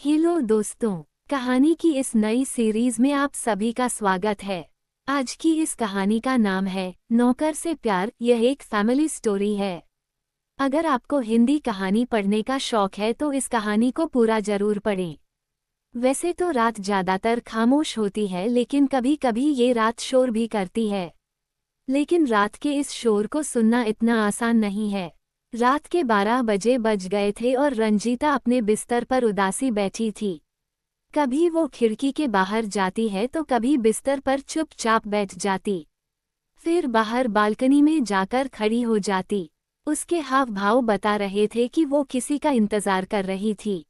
Hello दोस्तों, कहानी की इस नई सीरीज में आप सभी का स्वागत है। आज की इस कहानी का नाम है नौकर से प्यार। यह एक फैमिली स्टोरी है। अगर आपको हिंदी कहानी पढ़ने का शौक है तो इस कहानी को पूरा जरूर पढ़ें। वैसे तो रात ज्यादातर खामोश होती है, लेकिन कभी कभी ये रात शोर भी करती है। लेकिन रात के इस शोर को सुनना इतना आसान नहीं है। रात के 12 बजे बज गए थे और रंजीता अपने बिस्तर पर उदासी बैठी थी। कभी वो खिड़की के बाहर जाती है तो कभी बिस्तर पर चुपचाप बैठ जाती, फिर बाहर बालकनी में जाकर खड़ी हो जाती। उसके हाव भाव बता रहे थे कि वो किसी का इंतजार कर रही थी।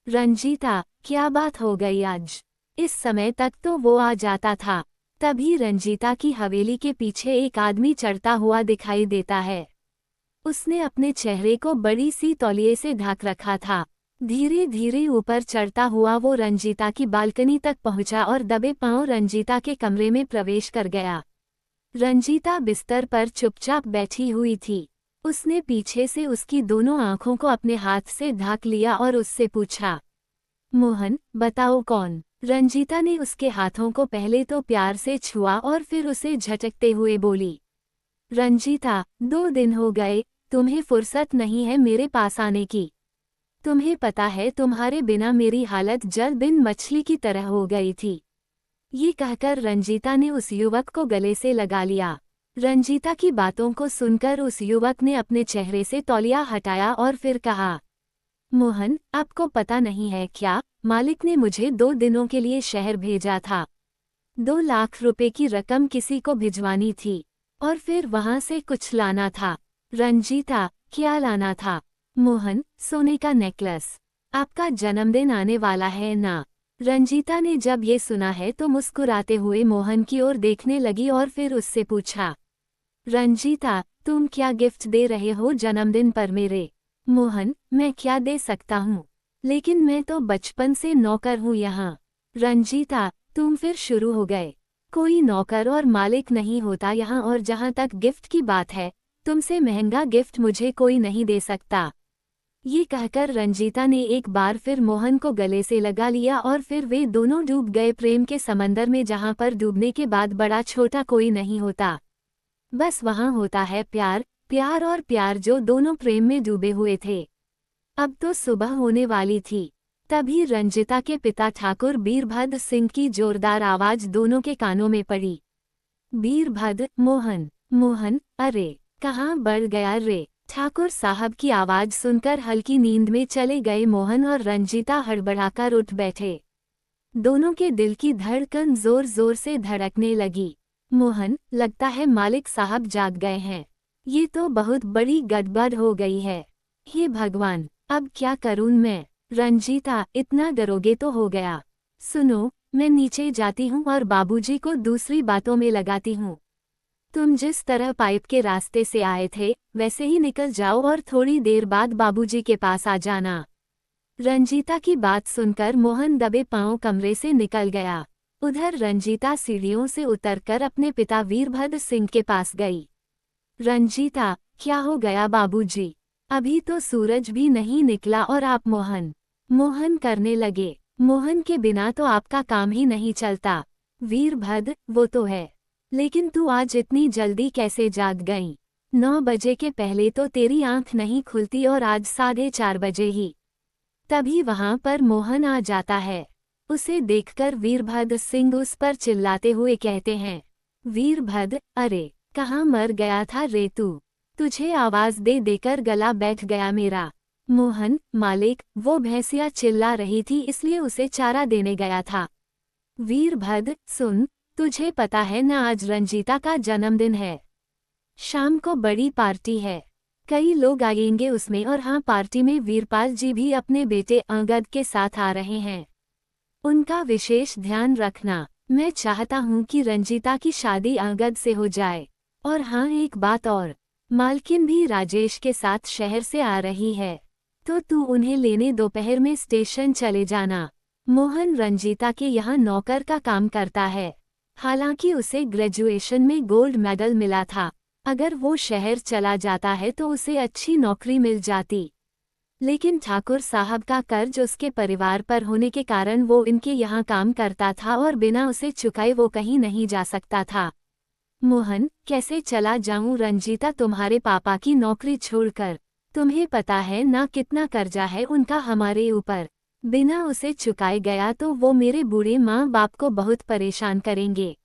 रंजीता, क्या बात हो गई आज? इस समय तक तो वो आ जाता था। तभी रंजीता की हवेली के पीछे एक आदमी चढ़ता हुआ दिखाई देता है। उसने अपने चेहरे को बड़ी सी तौलिए से ढक रखा था। धीरे धीरे ऊपर चढ़ता हुआ वो रंजीता की बालकनी तक पहुंचा और दबे पांव रंजीता के कमरे में प्रवेश कर गया। रंजीता बिस्तर पर चुपचाप बैठी हुई थी। उसने पीछे से उसकी दोनों आंखों को अपने हाथ से ढक लिया और उससे पूछा, मोहन, बताओ कौन? रंजीता ने उसके हाथों को पहले तो प्यार से छुआ और फिर उसे झटकते हुए बोली, रंजीता, 2 दिन हो गए, तुम्हें फुर्सत नहीं है मेरे पास आने की। तुम्हें पता है तुम्हारे बिना मेरी हालत जल बिन मछली की तरह हो गई थी। ये कहकर रंजीता ने उस युवक को गले से लगा लिया। रंजीता की बातों को सुनकर उस युवक ने अपने चेहरे से तौलिया हटाया और फिर कहा, मोहन, आपको पता नहीं है क्या, मालिक ने मुझे 2 दिनों के लिए शहर भेजा था। 2 लाख रुपए की रकम किसी को भिजवानी थी और फिर वहां से कुछ लाना था। रंजीता, क्या लाना था? मोहन, सोने का नेकलेस। आपका जन्मदिन आने वाला है ना? रंजीता ने जब ये सुना है तो मुस्कुराते हुए मोहन की ओर देखने लगी और फिर उससे पूछा, रंजीता, तुम क्या गिफ्ट दे रहे हो जन्मदिन पर मेरे? मोहन, मैं क्या दे सकता हूँ, लेकिन मैं तो बचपन से नौकर हूँ यहाँ। रंजीता, तुम फिर शुरू हो गए। कोई नौकर और मालिक नहीं होता यहाँ, और जहाँ तक गिफ्ट की बात है, तुमसे महंगा गिफ्ट मुझे कोई नहीं दे सकता। ये कहकर रंजीता ने एक बार फिर मोहन को गले से लगा लिया और फिर वे दोनों डूब गए प्रेम के समंदर में, जहाँ पर डूबने के बाद बड़ा छोटा कोई नहीं होता। बस वहाँ होता है प्यार, प्यार और प्यार, जो दोनों प्रेम में डूबे हुए थे। अब तो सुबह होने वाली थी। तभी रंजीता के पिता ठाकुर वीरभद्र सिंह की जोरदार आवाज दोनों के कानों में पड़ी। वीरभद्र, मोहन, मोहन, अरे कहाँ बढ़ गया रे? ठाकुर साहब की आवाज सुनकर हल्की नींद में चले गए मोहन और रंजीता हड़बड़ाकर उठ बैठे। दोनों के दिल की धड़कन जोर जोर से धड़कने लगी। मोहन, लगता है मालिक साहब जाग गए हैं। ये तो बहुत बड़ी गड़बड़ हो गई है। हे भगवान, अब क्या करूं मैं? रंजीता, इतना डरोगे तो हो गया। सुनो, मैं नीचे जाती हूँ और बाबूजी को दूसरी बातों में लगाती हूँ। तुम जिस तरह पाइप के रास्ते से आए थे वैसे ही निकल जाओ और थोड़ी देर बाद बाबूजी के पास आ जाना। रंजीता की बात सुनकर मोहन दबे पांव कमरे से निकल गया। उधर रंजीता सीढ़ियों से उतरकर अपने पिता वीरभद्र सिंह के पास गई। रंजीता, क्या हो गया बाबूजी? अभी तो सूरज भी नहीं निकला और आप मोहन मोहन करने लगे। मोहन के बिना तो आपका काम ही नहीं चलता। वीरभद्र, वो तो है, लेकिन तू आज इतनी जल्दी कैसे जाग गई? 9 बजे के पहले तो तेरी आंख नहीं खुलती और आज 4:30 बजे ही। तभी वहां पर मोहन आ जाता है। उसे देखकर वीरभद्र सिंह उस पर चिल्लाते हुए कहते हैं, वीरभद्र, अरे कहाँ मर गया था रे तू? तुझे आवाज दे देकर गला बैठ गया मेरा। मोहन, मालिक, वो भैंसिया चिल्ला रही थी इसलिए उसे चारा देने गया था। वीरभद्र, सुन, तुझे पता है ना आज रंजीता का जन्मदिन है। शाम को बड़ी पार्टी है, कई लोग आएंगे उसमें, और हाँ, पार्टी में वीरपाल जी भी अपने बेटे अंगद के साथ आ रहे हैं। उनका विशेष ध्यान रखना। मैं चाहता हूँ कि रंजीता की शादी अंगद से हो जाए। और हाँ, एक बात और, मालकिन भी राजेश के साथ शहर से आ रही है, तो तू उन्हें लेने दोपहर में स्टेशन चले जाना। मोहन रंजीता के यहाँ नौकर का काम करता है। हालांकि उसे ग्रेजुएशन में गोल्ड मेडल मिला था। अगर वो शहर चला जाता है तो उसे अच्छी नौकरी मिल जाती। लेकिन ठाकुर साहब का कर्ज उसके परिवार पर होने के कारण वो इनके यहाँ काम करता था और बिना उसे चुकाए वो कहीं नहीं जा सकता था। मोहन, कैसे चला जाऊं रंजीता तुम्हारे पापा की नौकरी छोड़कर? तुम्हें पता है ना कितना कर्जा है उनका हमारे ऊपर। बिना उसे चुकाए गया तो वो मेरे बूढ़े माँ बाप को बहुत परेशान करेंगे।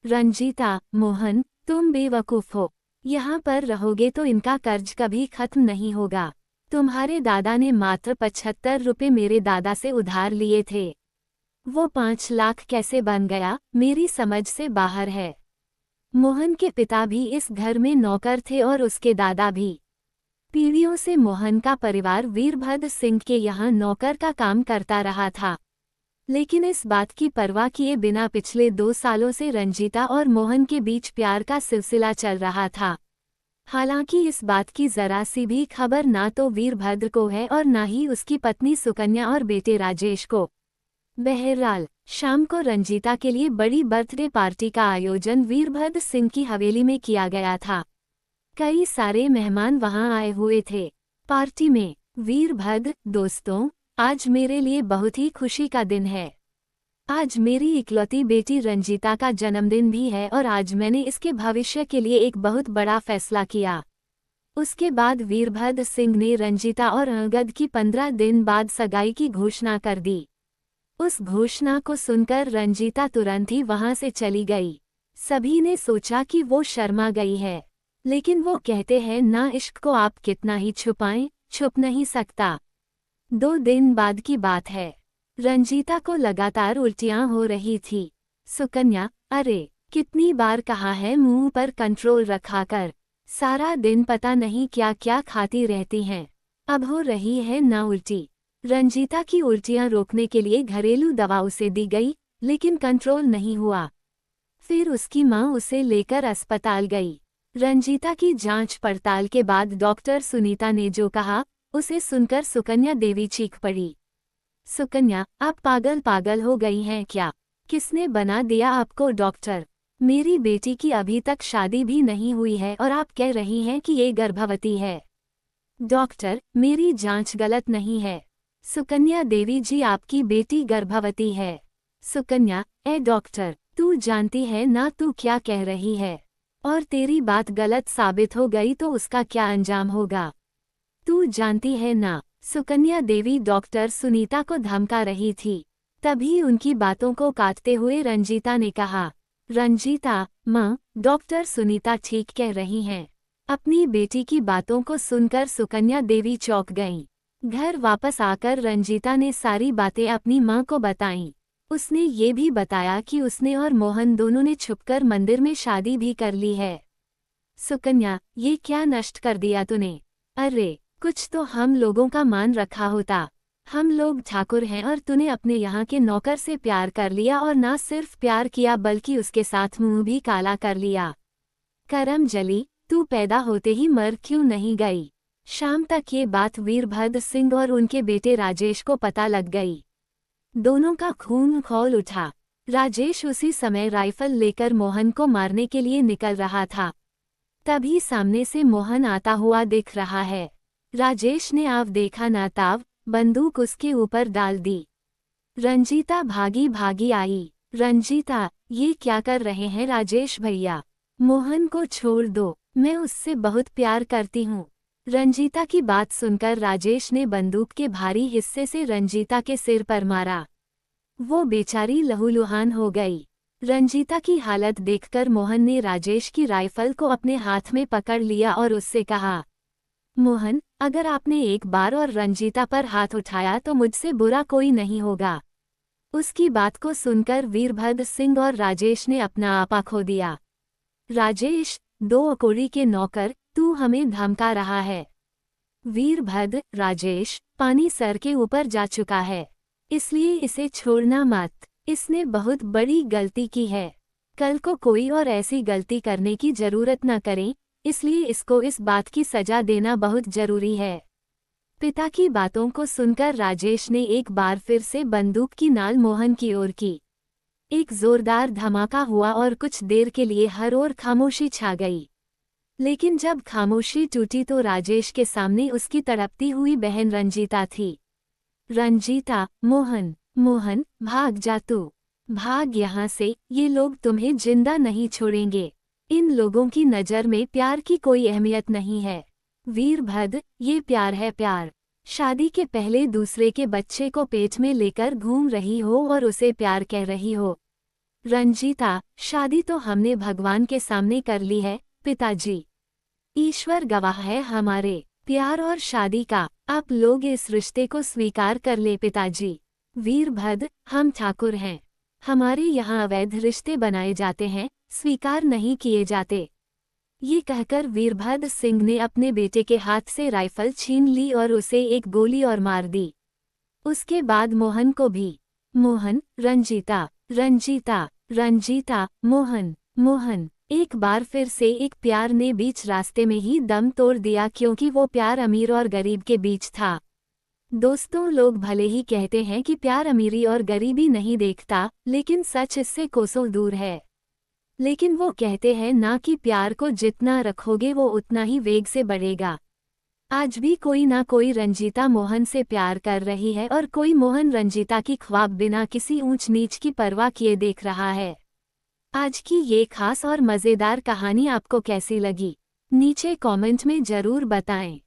रंजीता, मोहन, तुम बेवकूफ़ हो। यहाँ पर रहोगे तो इनका कर्ज कभी खत्म नहीं होगा। तुम्हारे दादा ने मात्र 75 रुपये मेरे दादा से उधार लिए थे। वो 5 लाख कैसे बन गया, मेरी समझ से बाहर है। मोहन के पिता भी इस घर में नौकर थे और उसके दादा भी। पीढ़ियों से मोहन का परिवार वीरभद्र सिंह के यहाँ नौकर का काम करता रहा था। लेकिन इस बात की परवाह किए बिना पिछले 2 सालों से रंजीता और मोहन के बीच प्यार का सिलसिला चल रहा था। हालांकि इस बात की जरा सी भी खबर ना तो वीरभद्र को है और ना ही उसकी पत्नी सुकन्या और बेटे राजेश को। बहरहाल, शाम को रंजीता के लिए बड़ी बर्थडे पार्टी का आयोजन वीरभद्र सिंह की हवेली में किया गया था। कई सारे मेहमान वहां आए हुए थे। पार्टी में, वीरभद्र, दोस्तों, आज मेरे लिए बहुत ही खुशी का दिन है। आज मेरी इकलौती बेटी रंजीता का जन्मदिन भी है और आज मैंने इसके भविष्य के लिए एक बहुत बड़ा फैसला किया। उसके बाद वीरभद्र सिंह ने रंजीता और अंगद की 15 दिन बाद सगाई की घोषणा कर दी। उस घोषणा को सुनकर रंजीता तुरंत ही वहां से चली गई। सभी ने सोचा कि वो शर्मा गई है, लेकिन वो कहते हैं ना, इश्क को आप कितना ही छुपाएं, छुप नहीं सकता। 2 दिन बाद की बात है। रंजीता को लगातार उल्टियां हो रही थी। सुकन्या, अरे कितनी बार कहा है मुंह पर कंट्रोल रखा कर। सारा दिन पता नहीं क्या क्या खाती रहती हैं। अब हो रही है ना उल्टी। रंजीता की उल्टियां रोकने के लिए घरेलू दवा उसे दी गई, लेकिन कंट्रोल नहीं हुआ। फिर उसकी मां उसे लेकर अस्पताल गई। रंजीता की जांच पड़ताल के बाद डॉक्टर सुनीता ने जो कहा, उसे सुनकर सुकन्या देवी चीख पड़ी। सुकन्या, आप पागल पागल हो गई हैं क्या? किसने बना दिया आपको डॉक्टर? मेरी बेटी की अभी तक शादी भी नहीं हुई है और आप कह रही हैं कि ये गर्भवती है। डॉक्टर, मेरी जांच गलत नहीं है। सुकन्या देवी जी, आपकी बेटी गर्भवती है। सुकन्या, ए डॉक्टर, तू जानती है ना तू क्या कह रही है? और तेरी बात गलत साबित हो गई तो उसका क्या अंजाम होगा? तू जानती है ना? सुकन्या देवी डॉक्टर सुनीता को धमका रही थी। तभी उनकी बातों को काटते हुए रंजीता ने कहा, रंजीता, माँ, डॉक्टर सुनीता ठीक कह रही हैं। अपनी बेटी की बातों को सुनकर सुकन्या देवी चौंक गईं। घर वापस आकर रंजीता ने सारी बातें अपनी माँ को बताईं। उसने ये भी बताया कि उसने और मोहन दोनों ने छुपकर मंदिर में शादी भी कर ली है। सुकन्या, ये क्या नष्ट कर दिया तूने? अरे, कुछ तो हम लोगों का मान रखा होता। हम लोग ठाकुर हैं और तूने अपने यहाँ के नौकर से प्यार कर लिया और ना सिर्फ प्यार किया बल्कि उसके साथ मुंह भी काला कर लिया। करम जली, तू पैदा होते ही मर क्यों नहीं गई? शाम तक ये बात वीरभद्र सिंह और उनके बेटे राजेश को पता लग गई। दोनों का खून खौल उठा। राजेश उसी समय राइफल लेकर मोहन को मारने के लिए निकल रहा था। तभी सामने से मोहन आता हुआ दिख रहा है। राजेश ने आव देखा ना ताव, बंदूक उसके ऊपर डाल दी। रंजीता भागी भागी आई। रंजीता, ये क्या कर रहे हैं राजेश भैया? मोहन को छोड़ दो, मैं उससे बहुत प्यार करती हूँ। रंजीता की बात सुनकर राजेश ने बंदूक के भारी हिस्से से रंजीता के सिर पर मारा। वो बेचारी लहूलुहान हो गई। रंजीता की हालत देखकर मोहन ने राजेश की राइफल को अपने हाथ में पकड़ लिया और उससे कहा, मोहन, अगर आपने एक बार और रंजीता पर हाथ उठाया तो मुझसे बुरा कोई नहीं होगा। उसकी बात को सुनकर वीरभद्र सिंह और राजेश ने अपना आपा खो दिया। राजेश, 2 अकोड़ी के नौकर, तू हमें धमका रहा है। वीरभद्र, राजेश, पानी सर के ऊपर जा चुका है, इसलिए इसे छोड़ना मत। इसने बहुत बड़ी गलती की है। कल को कोई और ऐसी गलती करने की जरूरत न करे, इसलिए इसको इस बात की सजा देना बहुत जरूरी है। पिता की बातों को सुनकर राजेश ने एक बार फिर से बंदूक की नाल मोहन की ओर की। एक जोरदार धमाका हुआ और कुछ देर के लिए हर ओर खामोशी छा गई। लेकिन जब खामोशी टूटी तो राजेश के सामने उसकी तड़पती हुई बहन रंजीता थी। रंजीता, मोहन, मोहन, भाग जा तू। भाग यहाँ से, ये लोग तुम्हें जिंदा नहीं छोड़ेंगे। इन लोगों की नज़र में प्यार की कोई अहमियत नहीं है। वीरभद्र, ये प्यार है प्यार। शादी के पहले दूसरे के बच्चे को पेट में लेकर घूम रही हो और उसे प्यार कह रही हो। रंजीता, शादी तो हमने भगवान के सामने कर ली है, पिताजी। ईश्वर गवाह है हमारे प्यार और शादी का। आप लोग इस रिश्ते को स्वीकार कर ले पिताजी। वीरभद्र, हम ठाकुर हैं। हमारे यहाँ अवैध रिश्ते बनाए जाते हैं, स्वीकार नहीं किए जाते। ये कहकर वीरभद्र सिंह ने अपने बेटे के हाथ से राइफल छीन ली और उसे एक गोली और मार दी। उसके बाद मोहन को भी। मोहन, रंजीता, रंजीता, रंजीता, मोहन, मोहन। एक बार फिर से एक प्यार ने बीच रास्ते में ही दम तोड़ दिया, क्योंकि वो प्यार अमीर और गरीब के बीच था। दोस्तों, लोग भले ही कहते हैं कि प्यार अमीरी और गरीबी नहीं देखता, लेकिन सच इससे कोसों दूर है। लेकिन वो कहते हैं ना कि प्यार को जितना रखोगे वो उतना ही वेग से बढ़ेगा। आज भी कोई ना कोई रंजीता मोहन से प्यार कर रही है और कोई मोहन रंजीता की ख्वाब बिना किसी ऊंच नीच की परवाह किए देख रहा है। आज की ये खास और मज़ेदार कहानी आपको कैसी लगी? नीचे कमेंट में ज़रूर बताएं।